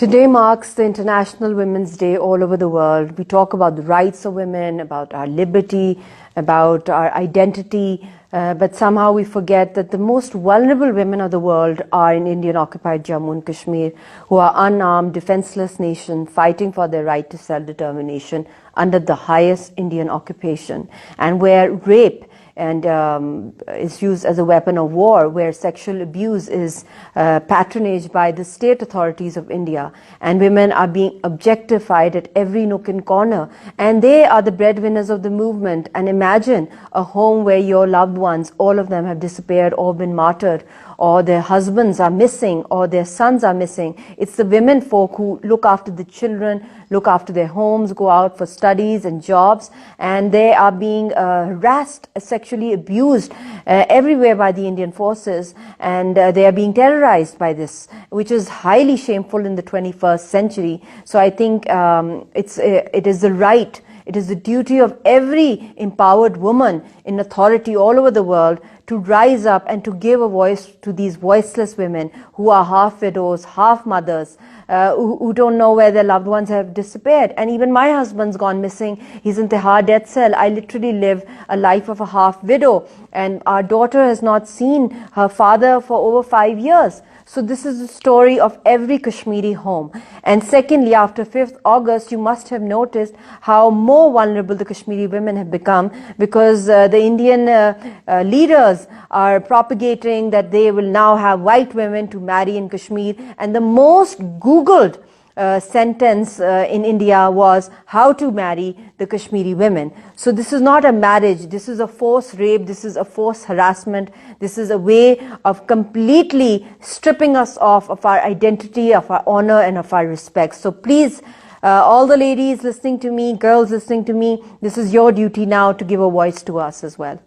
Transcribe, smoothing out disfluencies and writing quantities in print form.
Today marks the International Women's Day all over the world. We talk about the rights of women, about our liberty, about our identity, but somehow we forget that the most vulnerable women of the world are in Indian-occupied Jammu and Kashmir, who are unarmed, defenseless nation fighting for their right to self-determination under the highest Indian occupation, and where rape is used as a weapon of war, where sexual abuse is patronaged by the state authorities of India, and women are being objectified at every nook and corner, and they are the breadwinners of the movement. And imagine a home where your loved ones, all of them, have disappeared or been martyred, or their husbands are missing, or their sons are missing. It's the women folk who look after the children, look after their homes, go out for studies and jobs, and they are being harassed, sexually abused everywhere by the Indian forces, and they are being terrorized by this, which is highly shameful in the 21st century. So I think it is the right, it is the duty of every empowered woman in authority all over the world to rise up and to give a voice to these voiceless women who are half widows, half mothers, who don't know where their loved ones have disappeared. And even my husband's gone missing. He's in the hard death cell. I literally live a life of a half widow, and our daughter has not seen her father for over 5 years. So this is the story of every Kashmiri home. And secondly, after 5th August, you must have noticed how more vulnerable the Kashmiri women have become, because the Indian leaders are propagating that they will now have white women to marry in Kashmir. And the most Googled sentence in India was how to marry the Kashmiri women. So this is not a marriage, this is a forced rape, this is a forced harassment, this is a way of completely stripping us off of our identity, of our honor, and of our respect. So please, all the ladies listening to me, girls listening to me, this is your duty now to give a voice to us as well.